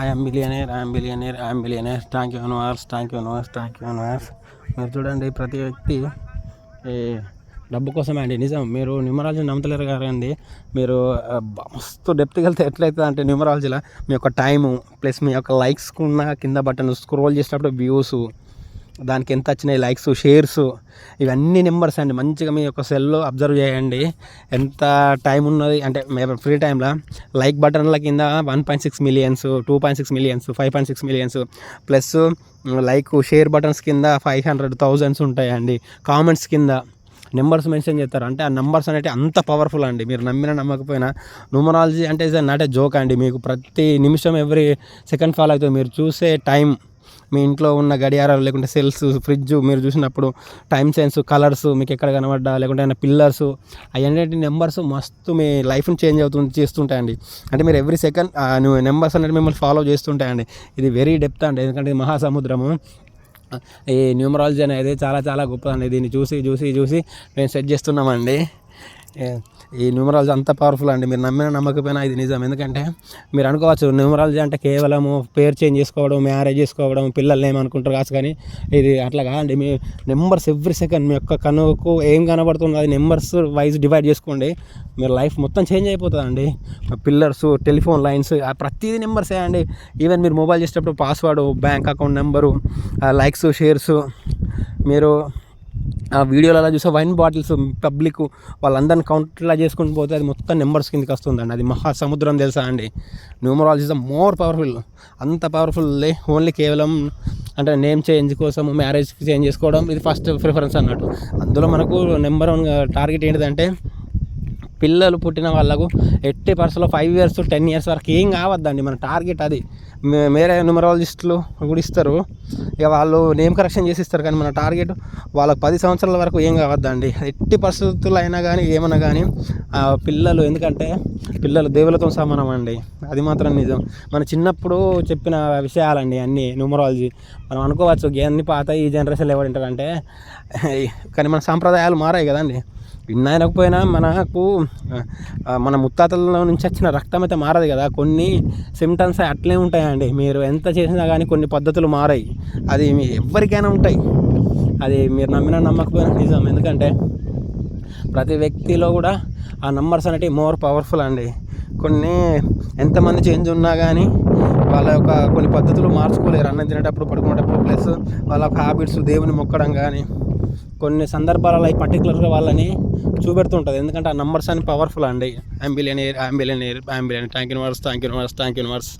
I'm billionaire, I'm billionaire, I'm billionaire. Thank you universe, thank you universe, thank you universe. మీరు చూడండి, ప్రతి వ్యక్తి ఈ డబ్బు కోసమే అండి. నిజం, మీరు న్యూమరాలజీ నమ్మతలేరు కాదండి. మీరు మస్తు డెప్త్కి వెళ్తే ఎట్లయితుంది అంటే న్యూమరాలజీలో మీ యొక్క టైము ప్లస్ మీ యొక్క లైక్స్ ఉన్న కింద బటన్ స్క్రోల్ చేసినప్పుడు వ్యూస్, దానికి ఎంత వచ్చినాయి లైక్స్, షేర్స్, ఇవన్నీ నెంబర్స్ అండి. మంచిగా మీ యొక్క సెల్లో అబ్జర్వ్ చేయండి. ఎంత టైం ఉన్నది అంటే ఫ్రీ టైంలో లైక్ బటన్ల కింద 1.6 millions, 2.6 millions, 5.6 millions plus like share buttons కింద 500,000 ఉంటాయండి. కామెంట్స్ కింద నెంబర్స్ మెన్షన్ చేస్తారు. అంటే ఆ నెంబర్స్ అనేవి అంత పవర్ఫుల్ అండి. మీరు నమ్మినా నమ్మకపోయినా న్యూమరాలజీ అంటే ఇస్ నాట్ ఏ జోక్ అండి. మీకు ప్రతి నిమిషం ఎవ్రీ సెకండ్ ఫాలో అవుతుంది. మీరు చూసే టైం, మీ ఇంట్లో ఉన్న గడియారాలు లేకుంటే సెల్స్, ఫ్రిడ్జ్ మీరు చూసినప్పుడు టైం సెన్స్, కలర్స్ మీకు ఎక్కడ కనబడ్డా లేకుంటే ఏమైనా పిల్లర్స్, అవన్నీ నెంబర్స్ మస్తు మీ లైఫ్ని చేంజ్ చేస్తుంటాయండి. అంటే మీరు ఎవ్రీ సెకండ్ నెంబర్స్ అనేది మిమ్మల్ని ఫాలో చేస్తుంటాయండి. ఇది వెరీ డెప్త్ అండి. ఎందుకంటే ఇది మహాసముద్రము. ఈ న్యూమరాలజీ అనేది చాలా చాలా గొప్పదండి. దీన్ని చూసి చూసి చూసి మేము సెట్ చేస్తున్నామండి. ఈ న్యూమరాలజీ అంత పవర్ఫుల్ అండి. మీరు నమ్మినా నమ్మకపోయినా ఇది నిజం. ఎందుకంటే మీరు అనుకోవచ్చు న్యూమరాలజీ అంటే కేవలము పేరు చేంజ్ చేసుకోవడం, మ్యారేజ్ చేసుకోవడం, పిల్లల్ని ఏమనుకుంటారు కాదు. కానీ ఇది అట్లా కాదండి. మీ నెంబర్స్ ఎవ్రీ సెకండ్ మీ యొక్క కనుకు ఏం కనబడుతుందో అది నెంబర్స్ వైజ్ డివైడ్ చేసుకోండి. మీరు లైఫ్ మొత్తం చేంజ్ అయిపోతుందండి. పిల్లర్స్, టెలిఫోన్ లైన్స్, ప్రతిదీ నెంబర్సే అండి. ఈవెన్ మీరు మొబైల్ చేసేటప్పుడు password, bank account number, likes, shares, మీరు ఆ వీడియోలలో చూసే వైన్ బాటిల్స్ పబ్లిక్ వాళ్ళందరినీ కౌంట్లా చేసుకుని పోతే అది మొత్తం నెంబర్స్ కిందకి వస్తుందండి. అది మహాసముద్రం తెలుసా అండి. Numerology is more powerful. అంత పవర్ఫుల్ ఓన్లీ కేవలం అంటే నేమ్ చేంజ్ కోసం, మ్యారేజ్ చేంజ్ చేసుకోవడం ఇది ఫస్ట్ ప్రిఫరెన్స్ అన్నట్టు. అందులో మనకు నెంబర్ 1 టార్గెట్ ఏంటిదంటే పిల్లలు పుట్టిన వాళ్ళకు 80% 5 years 10 years వరకు ఏం కావద్దండి. మన టార్గెట్ అది. వేరే న్యూమరాలజిస్టులు కూడా ఇస్తారు, ఇక వాళ్ళు నేమ్ కరెక్షన్ చేసి ఇస్తారు. కానీ మన టార్గెట్ వాళ్ళకి 10 సంవత్సరాల వరకు ఏం కావద్దండి. ఎట్టి పరిస్థితులు అయినా కానీ ఏమన్నా కానీ పిల్లలు, ఎందుకంటే పిల్లలు దేవులతో సమానం అండి. అది మాత్రం నిజం. మన చిన్నప్పుడు చెప్పిన విషయాలండి అన్నీ న్యూమరాలజీ. మనం అనుకోవచ్చు ఇవన్నీ పాత ఈ జనరేషన్లో ఎవరు వింటారంటే, కానీ మన సాంప్రదాయాలు మారాయి కదండి. వినకపోయినా మనకు మన ముత్తాతల నుంచి వచ్చిన రక్తం అయితే మారదు కదా. కొన్ని సిమ్టమ్స్ అట్లే ఉంటాయండి. మీరు ఎంత చేసినా కానీ కొన్ని పద్ధతులు మారాయి. అది ఎవరికైనా ఉంటాయి. అది మీరు నమ్మినా నమ్మకపోయినా నిజం. ఎందుకంటే ప్రతి వ్యక్తిలో కూడా ఆ నంబర్స్ అనేవి మోర్ పవర్ఫుల్ అండి. కొన్ని ఎంతమంది చేంజ్ ఉన్నా కానీ వాళ్ళ యొక్క కొన్ని పద్ధతులు మార్చుకోలేరు. అన్నం తినేటప్పుడు, పడుకునేటప్పుడు, ప్లస్ వాళ్ళ యొక్క హ్యాబిట్స్, దేవుని మొక్కడం కానీ కొన్ని సందర్భాలలో పర్టికులర్గా వాళ్ళని చూపెడుతుంటుంది. ఎందుకంటే ఆ నంబర్స్ అని పవర్ఫుల్ అండి. I'm billionaire, I'm billionaire, I'm billionaire. Thank you universe, thank you universe, thank you universe.